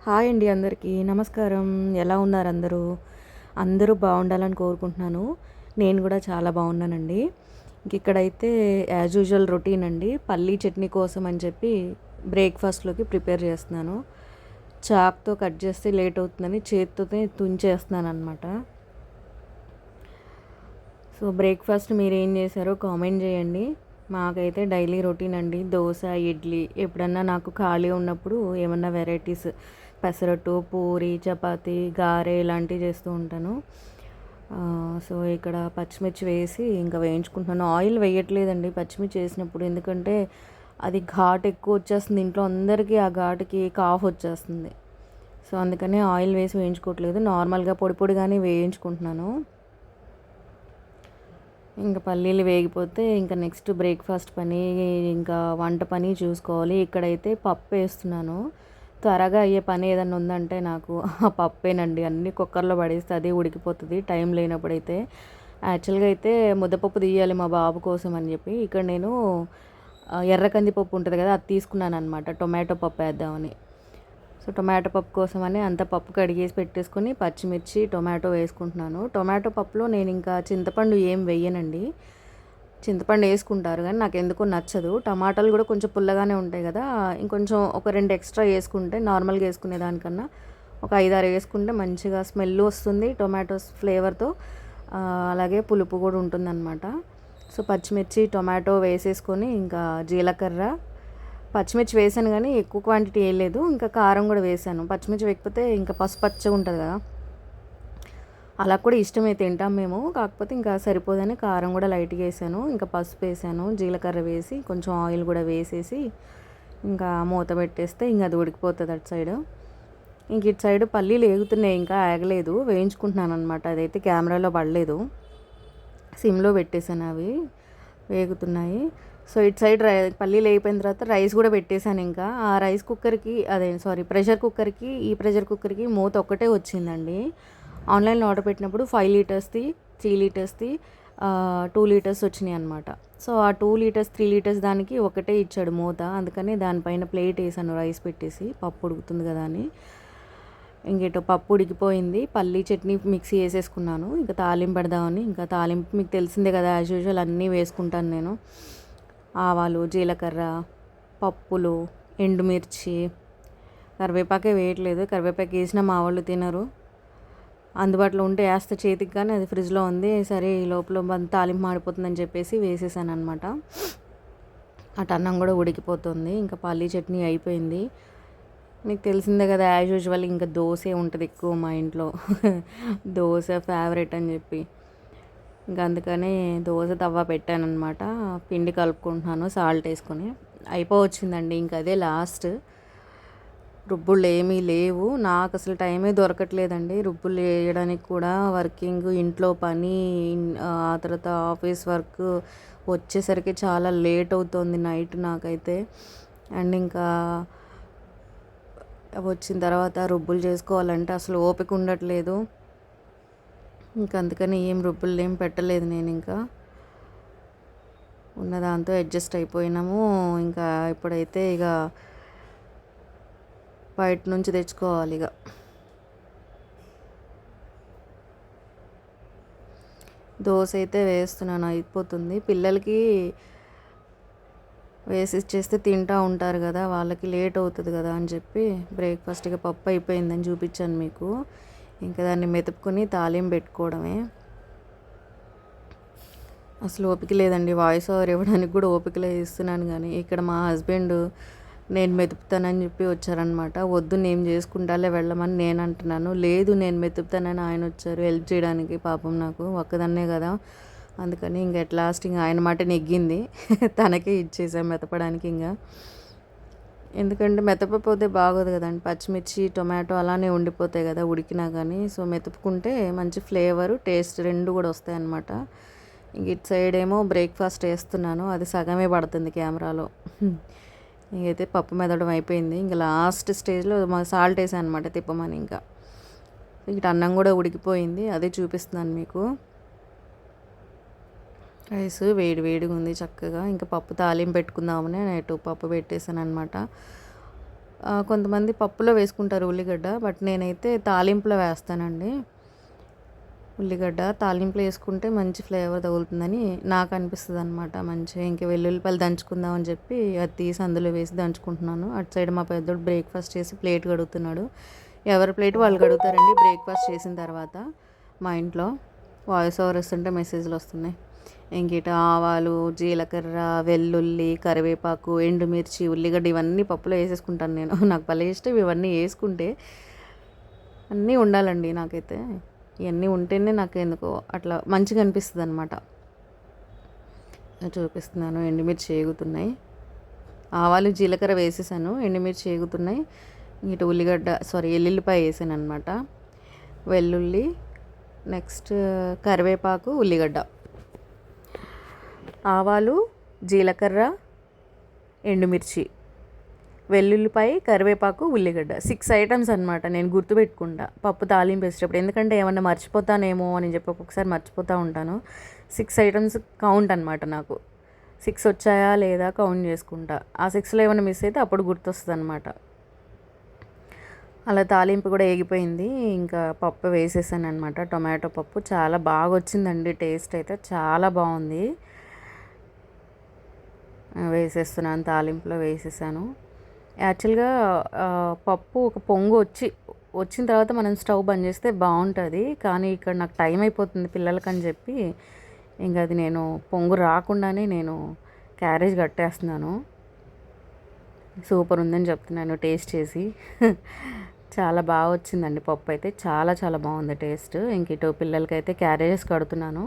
Hi అండి, అందరికీ నమస్కారం. ఎలా ఉన్నారు అందరూ? అందరూ బాగుండాలని కోరుకుంటున్నాను. నేను కూడా చాలా బాగున్నానండి. ఇక్కడైతే యాజ్ యూజువల్ రొటీన్ అండి. పల్లీ చట్నీ కోసం అని చెప్పి బ్రేక్ఫాస్ట్లోకి ప్రిపేర్ చేస్తున్నాను. చాక్తో కట్ చేస్తే లేట్ అవుతుందని చేతితోనే తుంచేస్తున్నాను అనమాట. సో బ్రేక్ఫాస్ట్ మీరు ఏం చేశారో కామెంట్ చేయండి. మాకైతే డైలీ రొటీన్ అండి, దోశ, ఇడ్లీ. ఎప్పుడన్నా నాకు ఖాళీ ఉన్నప్పుడు ఏమన్నా వెరైటీస్, పెసరట్టు, పూరి, చపాతి, గారె ఇలాంటివి చేస్తూ ఉంటాను. సో ఇక్కడ పచ్చిమిర్చి వేసి ఇంకా వేయించుకుంటున్నాను. ఆయిల్ వేయట్లేదండి పచ్చిమిర్చి వేసినప్పుడు, ఎందుకంటే అది ఘాటు ఎక్కువ వచ్చేస్తుంది. ఇంట్లో అందరికీ ఆ ఘాటుకి కాఫ్ వచ్చేస్తుంది. సో అందుకని ఆయిల్ వేసి వేయించుకోవట్లేదు, నార్మల్గా పొడి పొడిగానే వేయించుకుంటున్నాను. ఇంకా పల్లీలు వేగిపోతే ఇంకా నెక్స్ట్ బ్రేక్ఫాస్ట్ పని, ఇంకా వంట పని చూసుకోవాలి. ఇక్కడైతే పప్పు వేస్తున్నాను. త్వరగా అయ్యే పని ఏదన్నా ఉందంటే నాకు ఆ పప్పేనండి. అన్నీ కుక్కర్లో పడేస్తే అదే ఉడికిపోతుంది టైం లేనప్పుడైతే. యాక్చువల్గా అయితే ముద్దపప్పు తీయాలి మా బాబు కోసం అని చెప్పి ఇక్కడ నేను ఎర్ర కందిపప్పు ఉంటుంది కదా, అది తీసుకున్నాను అనమాట. టొమాటో పప్పు వేద్దామని. సో టొమాటో పప్పు కోసమని అంత పప్పు కడిగేసి పెట్టేసుకొని పచ్చిమిర్చి, టొమాటో వేసుకుంటున్నాను. టొమాటో పప్పులో నేను ఇంకా చింతపండు ఏం వేయనండి. చింతపండు వేసుకుంటారు కానీ నాకు ఎందుకో నచ్చదు. టమాటాలు కూడా కొంచెం పుల్లగానే ఉంటాయి కదా, ఇంకొంచెం ఒక 2 ఎక్స్ట్రా వేసుకుంటే నార్మల్గా వేసుకునే దానికన్నా ఒక 5-6 వేసుకుంటే మంచిగా స్మెల్ వస్తుంది టొమాటోస్ ఫ్లేవర్తో. అలాగే పులుపు కూడా ఉంటుందన్నమాట. సో పచ్చిమిర్చి, టొమాటో వేసేసుకొని ఇంకా జీలకర్ర, పచ్చిమిర్చి వేసాను కానీ ఎక్కువ క్వాంటిటీ వేయలేదు. ఇంకా కారం కూడా వేసాను. పచ్చిమిర్చి వేయకపోతే ఇంకా పసుపచ్చగా ఉంటుంది కదా, అలా కూడా ఇష్టమే, తింటాం మేము. కాకపోతే ఇంకా సరిపోదని కారం కూడా లైట్గా వేసాను. ఇంకా పసుపు వేసాను, జీలకర్ర వేసి కొంచెం ఆయిల్ కూడా వేసేసి ఇంకా మూత పెట్టేస్తే ఇంకా అది ఉడికిపోతుంది అటు సైడ్. ఇంక ఇటు సైడ్ పల్లీలు వేగుతున్నాయి, ఇంకా ఆగలేదు, వేయించుకుంటున్నాను అనమాట. అదైతే కెమెరాలో పడలేదు, సిమ్లో పెట్టేశాను, అవి వేగుతున్నాయి. సో ఇటు సైడ్ పల్లీలు వేగిపోయిన తర్వాత రైస్ కూడా పెట్టేశాను. ఇంకా ఆ రైస్ కుక్కర్కి, ప్రెషర్ కుక్కర్కి, ఈ ప్రెషర్ కుక్కర్కి మూత ఒక్కటే వచ్చిందండి. ఆన్లైన్లో ఆర్డర్ పెట్టినప్పుడు 5 లీటర్స్ది, 3 లీటర్స్ది, 2 లీటర్స్ వచ్చినాయి అనమాట. సో ఆ 2 లీటర్స్, 3 లీటర్స్ దానికి ఒకటే ఇచ్చాడు మూత. అందుకని దానిపైన ప్లేట్ వేసాను రైస్ పెట్టేసి, పప్పు ఉడుకుతుంది కదా అని. ఇంకేటో పప్పు ఉడికిపోయింది. పల్లీ చట్నీ మిక్సీ వేసేసుకున్నాను. ఇంకా తాలింపు పెడదామని. ఇంకా తాలింపు మీకు తెలిసిందే కదా, యాజ్ యూజువల్ అన్నీ వేసుకుంటాను నేను. ఆవాలు, జీలకర్ర, పప్పులు, ఎండుమిర్చి, కరివేపాకే వేయట్లేదు. కరివేపాకు వేసినా మా వాళ్ళు తినరు. అందుబాటులో ఉంటే వేస్తే చేతికి, కానీ అది ఫ్రిడ్జ్లో ఉంది. సరే ఈ లోపల తాలింపు మాడిపోతుందని చెప్పేసి వేసేసాను అనమాట. అటు అన్నం కూడా ఉడికిపోతుంది. ఇంకా పల్లీ చట్నీ అయిపోయింది. మీకు తెలిసిందే కదా, యాజ్ యూజువల్ ఇంకా దోశ ఉంటుంది ఎక్కువ మా ఇంట్లో. దోశ ఫేవరెట్ అని చెప్పి ఇంకా అందుకని దోశ తవ్వ పెట్టాను అనమాట. పిండి కలుపుకుంటున్నాను సాల్ట్ వేసుకొని. అయిపోవచ్చిందండి, ఇంకా అదే లాస్ట్. రుబ్బుళ్ళు ఏమీ లేవు, నాకు అసలు టైమే దొరకట్లేదండి రుబ్బుళ్ళు వేయడానికి కూడా. వర్కింగ్, ఇంట్లో పని, ఆ తర్వాత ఆఫీస్ వర్క్ వచ్చేసరికి చాలా లేట్ అవుతుంది నైట్ నాకైతే. అండ్ ఇంకా వచ్చిన తర్వాత రుబ్బులు చేసుకోవాలంటే అసలు ఓపిక ఉండట్లేదు. ఇంకా అందుకని ఏం రుబ్బులు ఏం పెట్టలేదు నేను. ఇంకా ఉన్న దాంతో అడ్జస్ట్ అయిపోయినాము. ఇంకా ఇప్పుడైతే ఇక బయట నుంచి తెచ్చుకోవాలి. ఇక దోశ అయితే వేస్తున్నాను, అయిపోతుంది. పిల్లలకి వేసి ఇచ్చేస్తే తింటూ ఉంటారు కదా, వాళ్ళకి లేట్ అవుతుంది కదా అని చెప్పి బ్రేక్ఫాస్ట్ ఇక పప్పు అయిపోయిందని చూపించాను మీకు. ఇంకా దాన్ని మెతుపుకొని తాలింపు పెట్టుకోవడమే. అసలు ఓపిక లేదండి, వాయిస్ ఓవర్ ఇవ్వడానికి కూడా ఓపిక లేదు, ఇస్తున్నాను కానీ. ఇక్కడ మా హస్బెండ్ నేను మెతుపుతానని చెప్పి వచ్చారనమాట. వద్దు నేను చేసుకుంటాలే వెళ్ళమని నేను అంటున్నాను. లేదు నేను మెతుపుతానని ఆయన వచ్చారు హెల్ప్ చేయడానికి. పాపం నాకు ఒక్కదన్నే కదా, అందుకని ఇంక ఎట్ లాస్ట్ ఇంకా ఆయన మాట నెగ్గింది. తనకే ఇచ్చేసాం మెతపడానికి. ఇంకా ఎందుకంటే మెతపపోతే బాగోదు కదండి, పచ్చిమిర్చి, టొమాటో అలానే ఉండిపోతాయి కదా ఉడికినా కానీ. సో మెతుపుకుంటే మంచి ఫ్లేవరు, టేస్ట్ రెండు కూడా వస్తాయి అన్నమాట. ఇంక ఇటు సైడ్ ఏమో బ్రేక్ఫాస్ట్ వేస్తున్నాను, అది సగమే పడుతుంది కెమెరాలో. ఇంకైతే పప్పు మెదడం అయిపోయింది. ఇంకా లాస్ట్ స్టేజ్లో సాల్ట్ వేసాను అనమాట తిప్పమని. ఇంకా ఇటు అన్నం కూడా ఉడికిపోయింది, అదే చూపిస్తున్నాను మీకు. రైస్ వేడి వేడిగా ఉంది చక్కగా. ఇంకా పప్పు తాలింపు పెట్టుకుందామని నేను పప్పు పెట్టేశాను అనమాట. కొంతమంది పప్పులో వేసుకుంటారు ఉల్లిగడ్డ, బట్ నేనైతే తాలింపులో వేస్తానండి. ఉల్లిగడ్డ తాలింపులో వేసుకుంటే మంచి ఫ్లేవర్ తగులుతుందని నాకు అనిపిస్తుంది అనమాట. మంచిగా ఇంక వెల్లుల్లిపాయలు దంచుకుందాం అని చెప్పి అది తీసి అందులో వేసి దంచుకుంటున్నాను. అటు సైడ్ మా పెద్దోడు బ్రేక్ఫాస్ట్ చేసి ప్లేట్ కడుగుతున్నాడు. ఎవరి ప్లేట్ వాళ్ళు కడుగుతారండి బ్రేక్ఫాస్ట్ చేసిన తర్వాత. మా ఇంట్లో వాయిస్ ఓవర్ వస్తుంటే మెసేజ్లు వస్తున్నాయి. ఇంక ఇటు ఆవాలు, జీలకర్ర, వెల్లుల్లి, కరివేపాకు, ఎండుమిర్చి, ఉల్లిగడ్డ ఇవన్నీ పప్పులో వేసేసుకుంటాను నేను. నాకు భలే ఇష్టం ఇవన్నీ వేసుకుంటే. అన్నీ ఉండాలండి నాకైతే. ఇవన్నీ ఉంటేనే నాకు ఎందుకో అట్లా మంచిగా అనిపిస్తుంది అనమాట. చూపిస్తున్నాను, ఎండుమిర్చి వేగుతున్నాయి. ఆవాలు జీలకర్ర వేసేసాను, ఎండుమిర్చి వేగుతున్నాయి. ఇటు ఎల్లుల్లిపాయ వేసాను అనమాట. వెల్లుల్లి, నెక్స్ట్ కరివేపాకు, ఉల్లిగడ్డ, ఆవాలు, జీలకర్ర, ఎండుమిర్చి, వెల్లుల్లిపాయ, కరివేపాకు, ఉల్లిగడ్డ 6 ఐటమ్స్ అనమాట. నేను గుర్తుపెట్టుకుంటా పప్పు తాలింపు వేసేటప్పుడు, ఎందుకంటే ఏమన్నా మర్చిపోతానేమో అని చెప్పి ఒక్కొక్కసారి మర్చిపోతూ ఉంటాను. 6 ఐటమ్స్ కౌంట్ అనమాట నాకు. 6 వచ్చాయా లేదా కౌంట్ చేసుకుంటా. ఆ 6లో ఏమైనా మిస్ అయితే అప్పుడు గుర్తొస్తుంది అనమాట. అలా తాలింపు కూడా ఏగిపోయింది. ఇంకా పప్పు వేసేసాను అనమాట. టొమాటో పప్పు చాలా బాగా వచ్చిందండి. టేస్ట్ అయితే చాలా బాగుంది. వేసేస్తున్నాను, తాలింపులో వేసేసాను. యాక్చువల్గా పప్పు ఒక పొంగు వచ్చిన తర్వాత మనం స్టవ్ బంద్ చేస్తే బాగుంటుంది. కానీ ఇక్కడ నాకు టైం అయిపోతుంది పిల్లలకని చెప్పి ఇంకా అది నేను పొంగు రాకుండానే నేను క్యారేజ్ కట్టేస్తున్నాను. సూపర్ ఉందని చెప్తున్నాను టేస్ట్ చేసి. చాలా బాగా వచ్చిందండి పప్పు అయితే. చాలా చాలా బాగుంది టేస్ట్. ఇంక ఇటు పిల్లలకైతే క్యారేజెస్ కడుతున్నాను.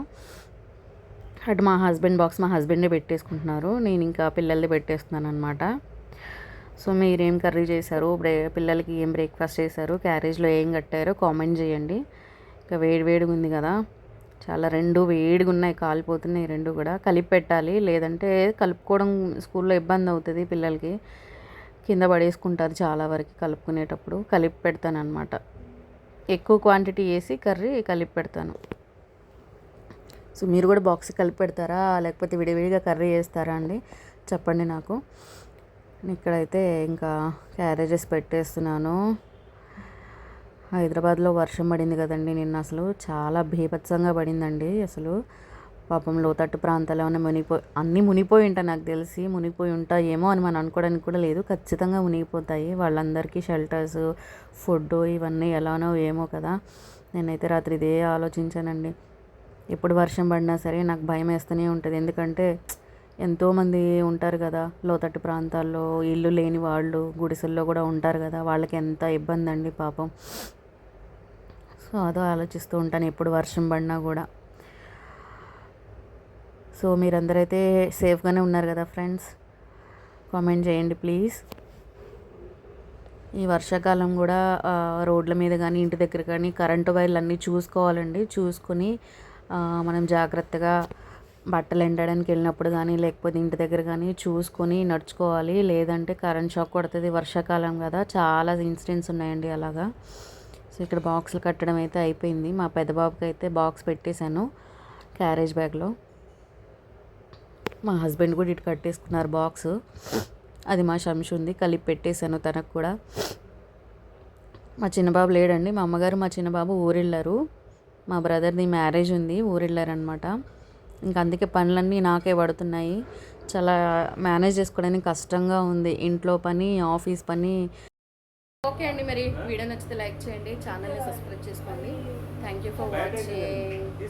అటు మా హస్బెండ్ బాక్స్ మా హస్బెండే పెట్టేసుకుంటున్నారు, నేను ఇంకా పిల్లలది పెట్టేస్తున్నాను అనమాట. సో మీరేం కర్రీ చేశారు, పిల్లలకి ఏం బ్రేక్ఫాస్ట్ చేశారు, క్యారేజ్లో ఏం కట్టారో కామెంట్ చేయండి. ఇంకా వేడిగా ఉంది కదా, చాలా రెండు వేడిగా ఉన్నాయి, కాలిపోతున్నాయి రెండు కూడా. కలిపి పెట్టాలి, లేదంటే కలుపుకోవడం స్కూల్లో ఇబ్బంది అవుతుంది పిల్లలకి, కింద పడేసుకుంటారు చాలా వరకు. కలుపుకునేటప్పుడు కలిపి పెడతాను అనమాట. ఎక్కువ క్వాంటిటీ వేసి కర్రీ కలిపి పెడతాను. సో మీరు కూడా బాక్స్ కలిపి పెడతారా, లేకపోతే విడివిడిగా కర్రీ చేస్తారా అండి, చెప్పండి నాకు. ఇక్కడైతే ఇంకా క్యారేజెస్ పెట్టేస్తున్నాను. హైదరాబాద్లో వర్షం పడింది కదండి నిన్న, అసలు చాలా బీభత్సంగా పడిందండి. అసలు పాపం లోతట్టు ప్రాంతాలు ఏమైనా అన్నీ మునిగిపోయి ఉంటాయి నాకు తెలిసి. మునిగిపోయి ఉంటాయేమో అని మనం అనుకోవడానికి కూడా లేదు, ఖచ్చితంగా మునిగిపోతాయి. వాళ్ళందరికీ షెల్టర్స్, ఫుడ్ ఇవన్నీ ఎలానో ఏమో కదా. నేనైతే రాత్రి ఇదే ఆలోచించానండి. ఎప్పుడు వర్షం పడినా సరే నాకు భయం వేస్తూనే ఉంటుంది. ఎందుకంటే ఎంతోమంది ఉంటారు కదా లోతట్టు ప్రాంతాల్లో, ఇల్లు లేని వాళ్ళు గుడిసెల్లో కూడా ఉంటారు కదా, వాళ్ళకి ఎంత ఇబ్బంది అండి పాపం. సో అదో ఆలోచిస్తూ ఉంటాను ఎప్పుడు వర్షం పడినా కూడా. సో మీరందరైతే సేఫ్గానే ఉన్నారు కదా ఫ్రెండ్స్, కామెంట్ చేయండి ప్లీజ్. ఈ వర్షాకాలం కూడా రోడ్ల మీద కానీ ఇంటి దగ్గర కానీ కరెంటు వైర్లు అన్నీ చూసుకోవాలండి. చూసుకొని మనం జాగ్రత్తగా బట్టలు ఎండడానికి వెళ్ళినప్పుడు కానీ లేకపోతే ఇంటి దగ్గర కానీ చూసుకొని నడుచుకోవాలి, లేదంటే కరెంట్ షాక్ కొడుతుంది. వర్షాకాలం కదా, చాలా ఇన్సిడెంట్స్ ఉన్నాయండి అలాగా. సో ఇక్కడ బాక్సులు కట్టడం అయితే అయిపోయింది. మా పెద్ద బాబుకి అయితే బాక్స్ పెట్టేశాను క్యారేజ్ బ్యాగ్లో. మా హస్బెండ్ కూడా ఇటు కట్టేసుకున్నారు బాక్స్. అది మా శంషు ఉంది, కలిపి పెట్టేశాను తనకు కూడా. మా చిన్నబాబు లేడండి, మా అమ్మగారు మా చిన్నబాబు ఊరెళ్ళారు. మా బ్రదర్ది మ్యారేజ్ ఉంది, ఊరెళ్ళారనమాట. ఇంక అందుకే పనులన్నీ నాకే పడుతున్నాయి. చాలా మేనేజ్ చేసుకోవడానికి కష్టంగా ఉంది, ఇంట్లో పని, ఆఫీస్ పని. ఓకే అండి, మరి వీడియో నచ్చితే లైక్ చేయండి, ఛానల్ని సబ్స్క్రైబ్ చేసుకోండి. Thank you for watching.